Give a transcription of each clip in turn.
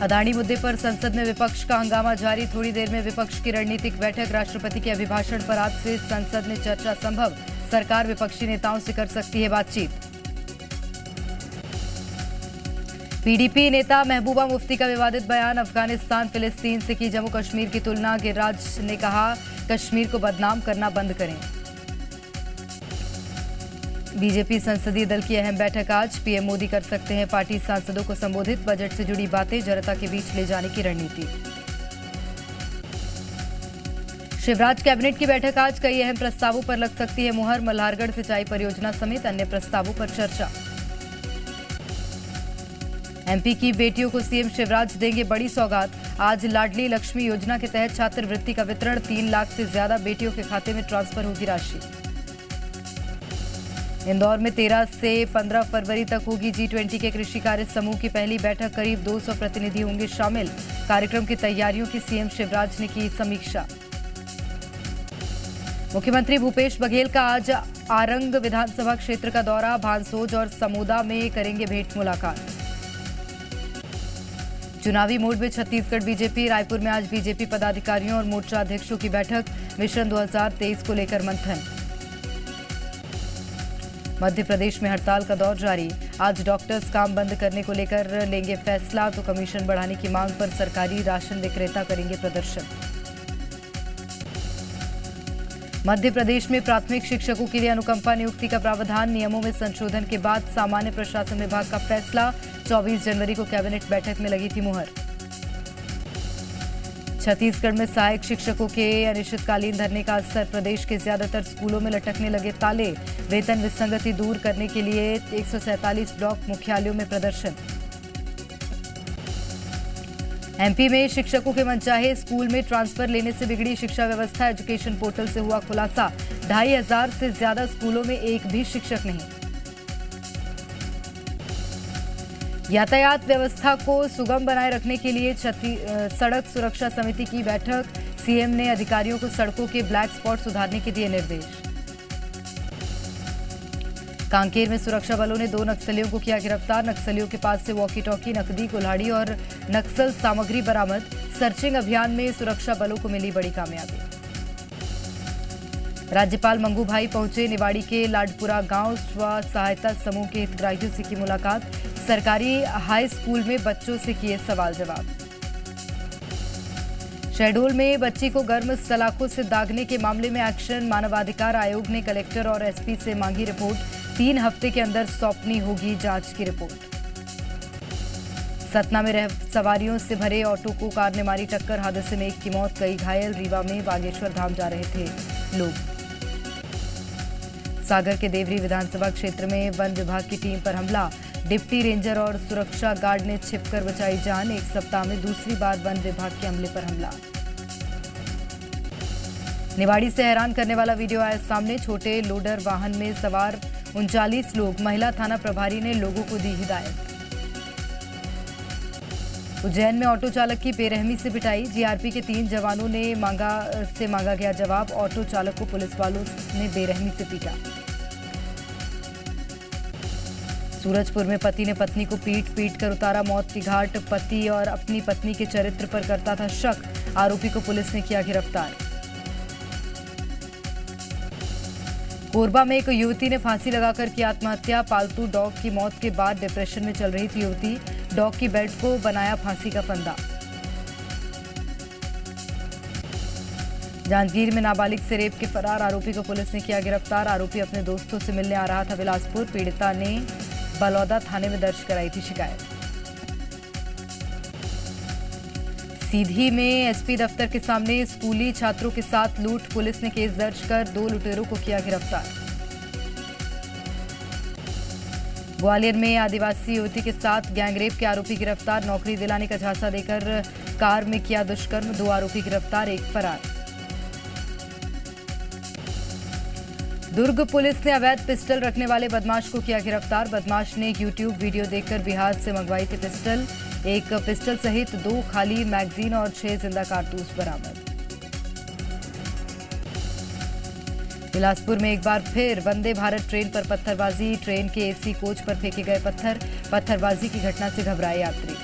अदानी मुद्दे पर संसद में विपक्ष का हंगामा जारी। थोड़ी देर में विपक्ष की रणनीतिक बैठक। राष्ट्रपति के अभिभाषण पर आज से संसद में चर्चा संभव। सरकार विपक्षी नेताओं से कर सकती है बातचीत। पीडीपी नेता महबूबा मुफ्ती का विवादित बयान। अफगानिस्तान फिलिस्तीन से की जम्मू कश्मीर की तुलना। गिरिराज ने कहा कश्मीर को बदनाम करना बंद करें। बीजेपी संसदीय दल की अहम बैठक आज। पीएम मोदी कर सकते हैं पार्टी सांसदों को संबोधित। बजट से जुड़ी बातें जनता के बीच ले जाने की रणनीति। शिवराज कैबिनेट की बैठक आज। कई अहम प्रस्तावों पर लग सकती है मुहर। मल्हारगढ़ सिंचाई परियोजना समेत अन्य प्रस्तावों पर चर्चा। एमपी की बेटियों को सीएम शिवराज देंगे बड़ी सौगात। आज लाडली लक्ष्मी योजना के तहत छात्रवृत्ति का वितरण। 3 लाख से ज्यादा बेटियों के खाते में ट्रांसफर होगी राशि। इंदौर में 13 से 15 फरवरी तक होगी G20 के कृषि कार्य समूह की पहली बैठक। करीब 200 प्रतिनिधि होंगे शामिल। कार्यक्रम की तैयारियों की सीएम शिवराज ने की समीक्षा। मुख्यमंत्री भूपेश बघेल का आज आरंग विधानसभा क्षेत्र का दौरा। भांसोज और समोदा में करेंगे भेंट मुलाकात। चुनावी मोड में छत्तीसगढ़ बीजेपी। रायपुर में आज बीजेपी पदाधिकारियों और मोर्चा अध्यक्षों की बैठक। मिशन 2023 को लेकर मंथन। मध्य प्रदेश में हड़ताल का दौर जारी। आज डॉक्टर्स काम बंद करने को लेकर लेंगे फैसला। तो कमीशन बढ़ाने की मांग पर सरकारी राशन विक्रेता करेंगे प्रदर्शन। मध्य प्रदेश में प्राथमिक शिक्षकों के लिए अनुकंपा नियुक्ति का प्रावधान। नियमों में संशोधन के बाद सामान्य प्रशासन विभाग का फैसला। 24 जनवरी को कैबिनेट बैठक में लगी थी मुहर। छत्तीसगढ़ में सहायक शिक्षकों के अनिश्चितकालीन धरने का असर। प्रदेश के ज्यादातर स्कूलों में लटकने लगे ताले। वेतन विसंगति दूर करने के लिए 147 ब्लॉक मुख्यालयों में प्रदर्शन। एमपी में शिक्षकों के मनचाहे स्कूल में ट्रांसफर लेने से बिगड़ी शिक्षा व्यवस्था। एजुकेशन पोर्टल से हुआ खुलासा। 2500 से ज्यादा स्कूलों में एक भी शिक्षक नहीं। यातायात व्यवस्था को सुगम बनाए रखने के लिए सड़क सुरक्षा समिति की बैठक। सीएम ने अधिकारियों को सड़कों के ब्लैक स्पॉट सुधारने के दिए निर्देश। कांकेर में सुरक्षा बलों ने 2 नक्सलियों को किया गिरफ्तार। नक्सलियों के पास से वॉकी टॉकी, नकदी, कुल्हाड़ी और नक्सल सामग्री बरामद। सर्चिंग अभियान में सुरक्षा बलों को मिली बड़ी कामयाबी। राज्यपाल मंगू भाई पहुंचे। निवाड़ी के लाडपुरा गांव स्व सहायता समूह के हितग्राहियों से की मुलाकात। सरकारी हाई स्कूल में बच्चों से किए सवाल जवाब। शहडोल में बच्ची को गर्म सलाखों से दागने के मामले में एक्शन। मानवाधिकार आयोग ने कलेक्टर और एसपी से मांगी रिपोर्ट। 3 हफ्ते के अंदर सौंपनी होगी जांच की रिपोर्ट। सतना में सवारियों से भरे ऑटो को कार ने मारी टक्कर। हादसे में 1 की मौत, कई घायल। रीवा में बागेश्वर धाम जा रहे थे लोग। सागर के देवरी विधानसभा क्षेत्र में वन विभाग की टीम पर हमला। डिप्टी रेंजर और सुरक्षा गार्ड ने छिपकर बचाई जान। 1 सप्ताह में दूसरी बार वन विभाग के हमले पर हमला। निवाड़ी से हैरान करने वाला वीडियो आया सामने। छोटे लोडर वाहन में सवार 39 लोग। महिला थाना प्रभारी ने लोगों को दी हिदायत। उज्जैन में ऑटो चालक की बेरहमी से पिटाई। जीआरपी के 3 जवानों ने मांगा गया जवाब। ऑटो चालक को पुलिस वालों ने बेरहमी से पीटा। सूरजपुर में पति ने पत्नी को पीट कर उतारा मौत की घाट। पति और अपनी पत्नी के चरित्र पर करता था शक। आरोपी को पुलिस ने किया गिरफ्तार। कोरबा में एक युवती ने फांसी लगाकर की आत्महत्या। पालतू डॉग की मौत के बाद डिप्रेशन में चल रही थी युवती। डॉग की बेल्ट को बनाया फांसी का फंदा। जांजगीर में नाबालिग से रेप के फरार आरोपी को पुलिस ने किया गिरफ्तार। आरोपी अपने दोस्तों से मिलने आ रहा था बिलासपुर। पीड़िता ने बलौदा थाने में दर्ज कराई थी शिकायत। सीधी में एसपी दफ्तर के सामने स्कूली छात्रों के साथ लूट। पुलिस ने केस दर्ज कर 2 लुटेरों को किया गिरफ्तार। ग्वालियर में आदिवासी युवती के साथ गैंगरेप के आरोपी गिरफ्तार। नौकरी दिलाने का झांसा देकर कार में किया दुष्कर्म। 2 आरोपी गिरफ्तार, 1 फरार। दुर्ग पुलिस ने अवैध पिस्टल रखने वाले बदमाश को किया गिरफ्तार। बदमाश ने एक यूट्यूब वीडियो देखकर बिहार से मंगवाई थी पिस्टल। एक पिस्टल सहित 2 खाली मैगजीन और 6 जिंदा कारतूस बरामद। बिलासपुर में एक बार फिर वंदे भारत ट्रेन पर पत्थरबाजी। ट्रेन के एसी कोच पर फेंके गए पत्थर। पत्थरबाजी की घटना से घबराए यात्री।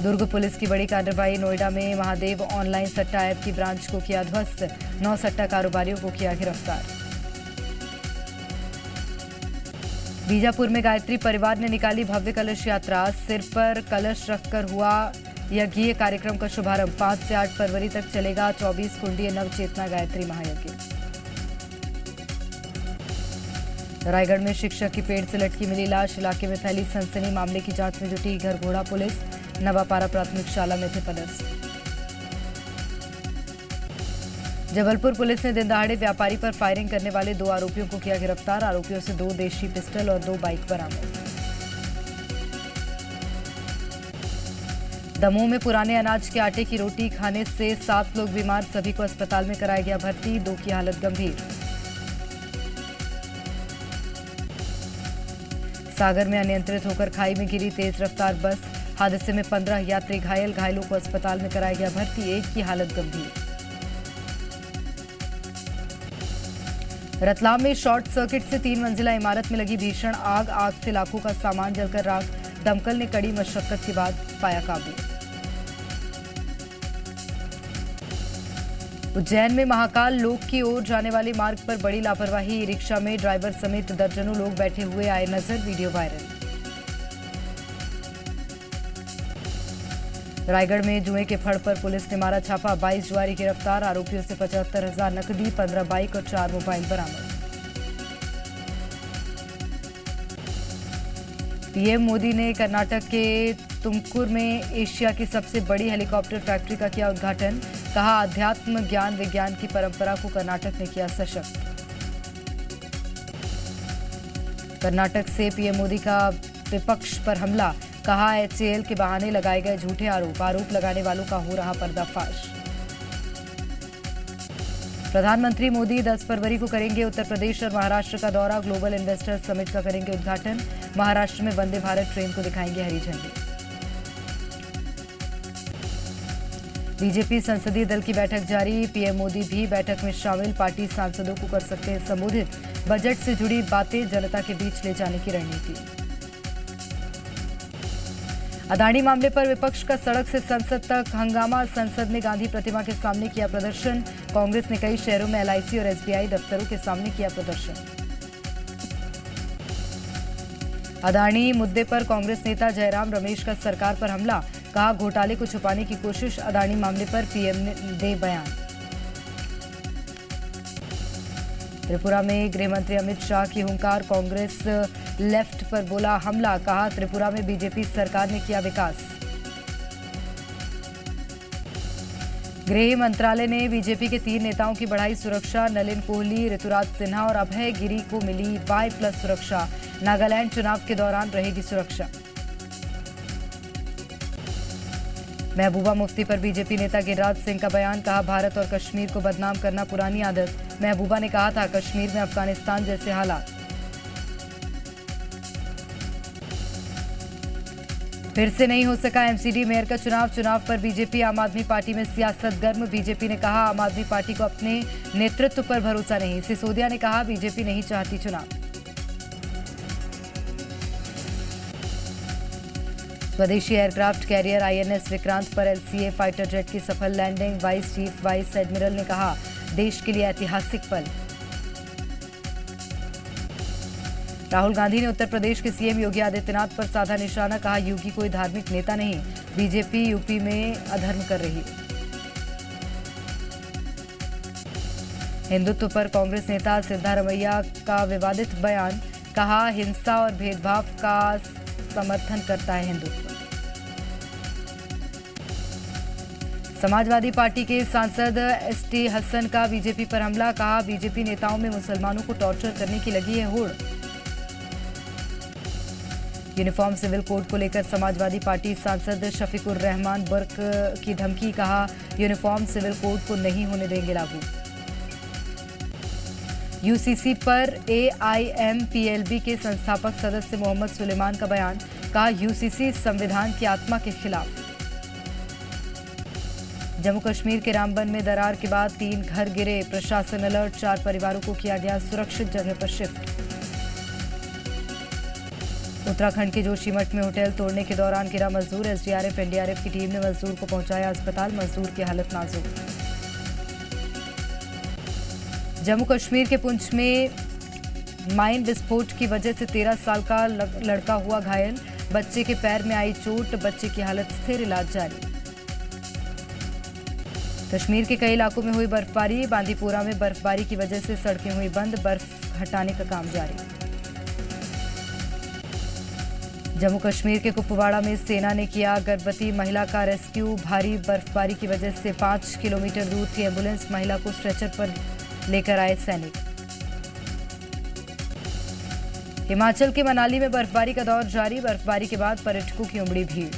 दुर्ग पुलिस की बड़ी कार्रवाई। नोएडा में महादेव ऑनलाइन सट्टा ऐप की ब्रांच को किया ध्वस्त। 9 सट्टा कारोबारियों को किया गिरफ्तार। बीजापुर में गायत्री परिवार ने निकाली भव्य कलश यात्रा। सिर पर कलश रखकर हुआ यज्ञीय कार्यक्रम का शुभारंभ। 5 से 8 फरवरी तक चलेगा 24 कुंडीय नवचेतना गायत्री महायज्ञ। रायगढ़ में शिक्षक की पेड़ से लटकी मिली लाश। इलाके में फैली सनसनी। मामले की जांच में जुटी घरघोड़ा पुलिस। नवापारा प्राथमिक शाला में थे पदस्थ। जबलपुर पुलिस ने दिनदहाड़े व्यापारी पर फायरिंग करने वाले 2 आरोपियों को किया गिरफ्तार। आरोपियों से 2 देशी पिस्टल और 2 बाइक बरामद। दमोह में पुराने अनाज के आटे की रोटी खाने से 7 लोग बीमार। सभी को अस्पताल में कराया गया भर्ती। 2 की हालत गंभीर। सागर में अनियंत्रित होकर खाई में गिरी तेज रफ्तार बस। हादसे में 15 यात्री घायल। घायलों को अस्पताल में कराया गया भर्ती। 1 की हालत गंभीर। रतलाम में शॉर्ट सर्किट से 3 मंजिला इमारत में लगी भीषण आग। आग से लाखों का सामान जलकर राख। दमकल ने कड़ी मशक्कत के बाद पाया काबू। उज्जैन में महाकाल लोक की ओर जाने वाले मार्ग पर बड़ी लापरवाही। रिक्शा में ड्राइवर समेत दर्जनों लोग बैठे हुए आए नजर। Video viral. रायगढ़ में जुए के फड़ पर पुलिस ने मारा छापा। 22 जुआरी गिरफ्तार। आरोपियों से 75,000 नकदी, 15 बाइक और 4 मोबाइल बरामद। पीएम मोदी ने कर्नाटक के तुमकुर में एशिया की सबसे बड़ी हेलीकॉप्टर फैक्ट्री का किया उद्घाटन। कहा, अध्यात्म ज्ञान विज्ञान की परंपरा को कर्नाटक ने किया सशक्त। कर्नाटक से पीएम मोदी का विपक्ष पर हमला। कहा, एचएएल के बहाने लगाए गए झूठे आरोप लगाने वालों का हो रहा पर्दाफाश। प्रधानमंत्री मोदी 10 फरवरी को करेंगे उत्तर प्रदेश और महाराष्ट्र का दौरा। ग्लोबल इन्वेस्टर्स समिट का करेंगे उद्घाटन। महाराष्ट्र में वंदे भारत ट्रेन को दिखाएंगे हरी झंडी। बीजेपी संसदीय दल की बैठक जारी। पीएम मोदी भी बैठक में शामिल। पार्टी सांसदों को कर सकते हैं संबोधित। बजट से जुड़ी बातें जनता के बीच ले जाने की रणनीति। अदानी मामले पर विपक्ष का सड़क से संसद तक हंगामा। संसद में गांधी प्रतिमा के सामने किया प्रदर्शन। कांग्रेस ने कई शहरों में एलआईसी और एसबीआई दफ्तरों के सामने किया प्रदर्शन। अदानी मुद्दे पर कांग्रेस नेता जयराम रमेश का सरकार पर हमला। कहा, घोटाले को छुपाने की कोशिश। अदानी मामले पर पीएम ने दे बयान। त्रिपुरा में गृह मंत्री अमित शाह की हुंकार। कांग्रेस लेफ्ट पर बोला हमला। कहा, त्रिपुरा में बीजेपी सरकार ने किया विकास। गृह मंत्रालय ने बीजेपी के 3 नेताओं की बढ़ाई सुरक्षा। नलिन कोहली, ऋतुराज सिन्हा और अभय गिरी को मिली Y+ सुरक्षा। नागालैंड चुनाव के दौरान रहेगी सुरक्षा। महबूबा मुफ्ती पर बीजेपी नेता गिरिराज सिंह का बयान। कहा, भारत और कश्मीर को बदनाम करना पुरानी आदत। महबूबा ने कहा था, कश्मीर में अफगानिस्तान जैसे हालात। फिर से नहीं हो सका एमसीडी मेयर का चुनाव। चुनाव पर बीजेपी आम आदमी पार्टी में सियासत गर्म। बीजेपी ने कहा, आम आदमी पार्टी को अपने नेतृत्व पर भरोसा नहीं। सिसोदिया ने कहा, बीजेपी नहीं चाहती चुनाव। स्वदेशी एयरक्राफ्ट कैरियर आईएनएस विक्रांत पर एलसीए फाइटर जेट की सफल landing. Vice chief vice admiral ने कहा, देश के लिए ऐतिहासिक पल। राहुल गांधी ने उत्तर प्रदेश के सीएम योगी आदित्यनाथ पर साधा निशाना। कहा, योगी कोई धार्मिक नेता नहीं। बीजेपी यूपी में अधर्म कर रही है। हिंदुत्व पर कांग्रेस नेता सिद्धारमैया का विवादित बयान। कहा, हिंसा और भेदभाव का समर्थन करता है हिंदुत्व। समाजवादी पार्टी के सांसद एसटी हसन का बीजेपी पर हमला। कहा, बीजेपी नेताओं में मुसलमानों को टॉर्चर करने की लगी है होड़। यूनिफॉर्म सिविल कोड को लेकर समाजवादी पार्टी सांसद शफीकुर रहमान बर्क की धमकी। कहा, यूनिफॉर्म सिविल कोड को नहीं होने देंगे लागू। यूसीसी पर एआईएमपीएलबी के संस्थापक सदस्य मोहम्मद सुलेमान का बयान। कहा, यूसीसी संविधान की आत्मा के खिलाफ। जम्मू कश्मीर के रामबन में दरार के बाद 3 घर गिरे। प्रशासन अलर्ट। 4 परिवारों को किया गया सुरक्षित जगह पर शिफ्ट। उत्तराखंड के जोशीमठ में होटल तोड़ने के दौरान गिरा मजदूर। एसडीआरएफ एनडीआरएफ की टीम ने मजदूर को पहुंचाया अस्पताल। मजदूर की हालत नाजुक। जम्मू कश्मीर के पुंछ में माइन विस्फोट की वजह से 13 साल का लड़का हुआ घायल। बच्चे के पैर में आई चोट। बच्चे की हालत स्थिर, इलाज जारी। कश्मीर के कई इलाकों में हुई बर्फबारी। बांदीपोरा में बर्फबारी की वजह से सड़कें हुई बंद। बर्फ हटाने का काम जारी। जम्मू कश्मीर के कुपवाड़ा में सेना ने किया गर्भवती महिला का रेस्क्यू। भारी बर्फबारी की वजह से 5 किलोमीटर दूर थी एम्बुलेंस। महिला को स्ट्रेचर पर लेकर आए सैनिक। हिमाचल के मनाली में बर्फबारी का दौर जारी। बर्फबारी के बाद पर्यटकों की उमड़ी भीड़।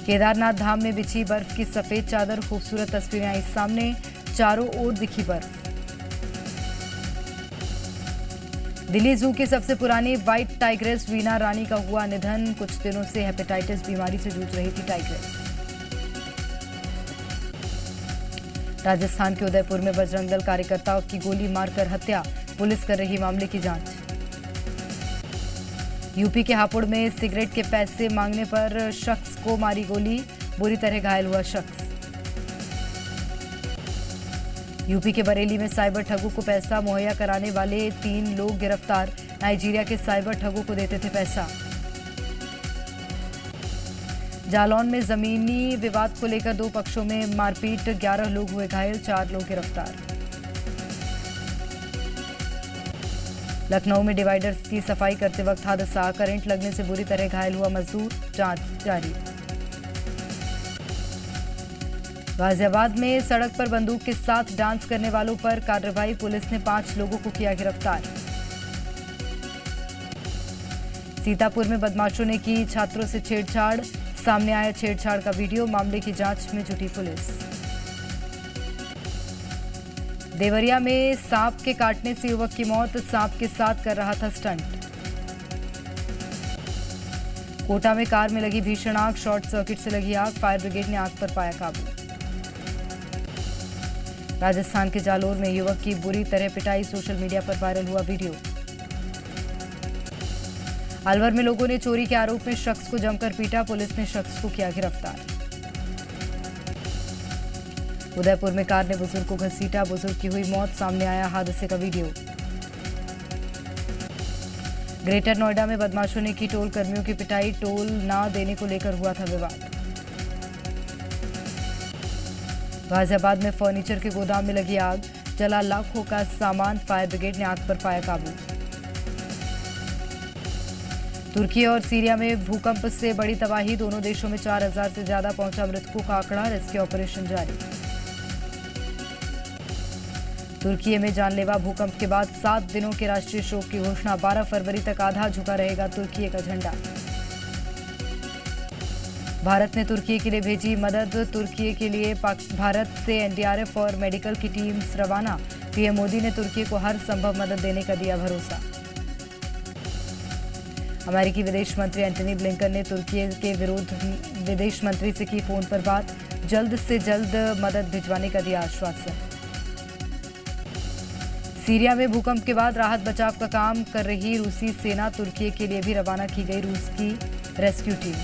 केदारनाथ धाम में बिछी बर्फ की सफेद चादर। खूबसूरत तस्वीरें आई सामने। चारों ओर दिखी बर्फ। दिल्ली जू की सबसे पुरानी व्हाइट टाइग्रेस वीना रानी का हुआ निधन। कुछ दिनों से हेपेटाइटिस बीमारी से जूझ रही थी टाइग्रेस। राजस्थान के उदयपुर में बजरंग दल कार्यकर्ताओं की गोली मारकर हत्या। पुलिस कर रही मामले की जांच। यूपी के हापुड़ में सिगरेट के पैसे मांगने पर शख्स को मारी गोली। बुरी तरह घायल हुआ शख्स। यूपी के बरेली में साइबर ठगों को पैसा मुहैया कराने वाले 3 लोग गिरफ्तार। नाइजीरिया के साइबर ठगों को देते थे पैसा। जालौन में जमीनी विवाद को लेकर 2 पक्षों में मारपीट। 11 लोग हुए घायल। 4 लोग गिरफ्तार। लखनऊ में डिवाइडर्स की सफाई करते वक्त हादसा। करंट लगने से बुरी तरह घायल हुआ मजदूर। जांच जारी। गाजियाबाद में सड़क पर बंदूक के साथ डांस करने वालों पर कार्रवाई। पुलिस ने 5 लोगों को किया गिरफ्तार। सीतापुर में बदमाशों ने की छात्रों से छेड़छाड़। सामने आया छेड़छाड़ का वीडियो। मामले की जांच में जुटी पुलिस। देवरिया में सांप के काटने से युवक की मौत। सांप के साथ कर रहा था स्टंट। कोटा में कार में लगी भीषण आग। शॉर्ट सर्किट से लगी आग। फायर ब्रिगेड ने आग पर पाया काबू। राजस्थान के जालोर में युवक की बुरी तरह पिटाई। सोशल मीडिया पर वायरल हुआ वीडियो। अलवर में लोगों ने चोरी के आरोप में शख्स को जमकर पीटा। पुलिस ने शख्स को किया गिरफ्तार। उदयपुर में कार ने बुजुर्ग को घसीटा। बुजुर्ग की हुई मौत। सामने आया हादसे का वीडियो। ग्रेटर नोएडा में बदमाशों ने की टोल कर्मियों की पिटाई। टोल ना देने को लेकर हुआ था विवाद। गाजियाबाद में फर्नीचर के गोदाम में लगी आग। जला लाखों का सामान। फायर ब्रिगेड ने आग पर पाया काबू। तुर्की और सीरिया में भूकंप से बड़ी तबाही। दोनों देशों में 4000 से ज्यादा पहुंचा मृतकों का आंकड़ा। रेस्क्यू ऑपरेशन जारी। तुर्की में जानलेवा भूकंप के बाद 7 दिनों के राष्ट्रीय शोक की घोषणा। 12 फरवरी तक आधा झुका रहेगा तुर्की का झंडा। भारत ने तुर्की के लिए भेजी मदद। तुर्की के लिए भारत से एनडीआरएफ और मेडिकल की टीम रवाना। पीएम मोदी ने तुर्की को हर संभव मदद देने का दिया भरोसा। अमेरिकी विदेश मंत्री एंटनी ब्लिंकन ने तुर्की के विदेश मंत्री से की फोन पर बात। जल्द से जल्द मदद भिजवाने का दिया आश्वासन। सीरिया में भूकंप के बाद राहत बचाव का काम कर रही रूसी सेना। तुर्की के लिए भी रवाना की गई रूस की रेस्क्यू टीम।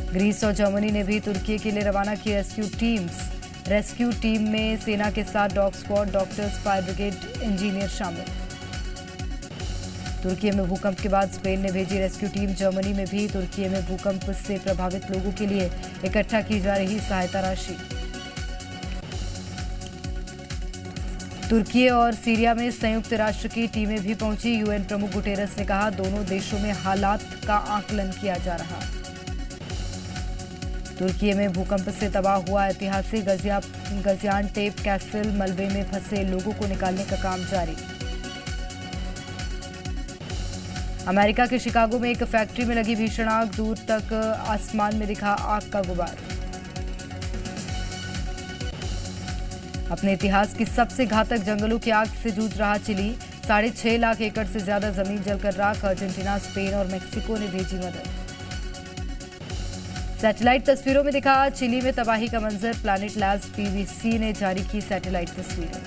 ग्रीस और जर्मनी ने भी तुर्की के लिए रवाना की रेस्क्यू टीम्स। रेस्क्यू टीम में सेना के साथ dog squad, doctors, fire brigade, engineer शामिल। तुर्की में भूकंप के बाद स्पेन ने भेजी रेस्क्यू टीम। जर्मनी में भी तुर्की में भूकंप से प्रभावित लोगों के लिए इकट्ठा की जा रही सहायता राशि। तुर्की और सीरिया में संयुक्त राष्ट्र की टीमें भी पहुंची। यूएन प्रमुख गुटेरस ने कहा दोनों देशों में हालात का आकलन किया जा रहा। तुर्की में भूकंप से तबाह हुआ ऐतिहासिक गाजियान्टेप कैसल मलबे में फंसे लोगों को निकालने का काम जारी। अमेरिका के शिकागो में एक फैक्ट्री में लगी भीषण आग। दूर तक आसमान में दिखा आग का गुबार। अपने इतिहास की सबसे घातक जंगलों की आग से जूझ रहा चिली। 6.5 लाख एकड़ से ज्यादा जमीन जलकर राख। अर्जेंटीना, स्पेन और मेक्सिको ने भेजी मदद। सैटेलाइट तस्वीरों में दिखा चिली में तबाही का मंजर। प्लैनेट लैब्स पीबीसी ने जारी की सैटेलाइट तस्वीरें।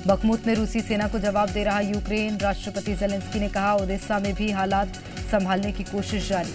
बखमुत में रूसी सेना को जवाब दे रहा यूक्रेन। राष्ट्रपति जेलेंस्की ने कहा, ओडेसा में भी हालात संभालने की कोशिश जारी।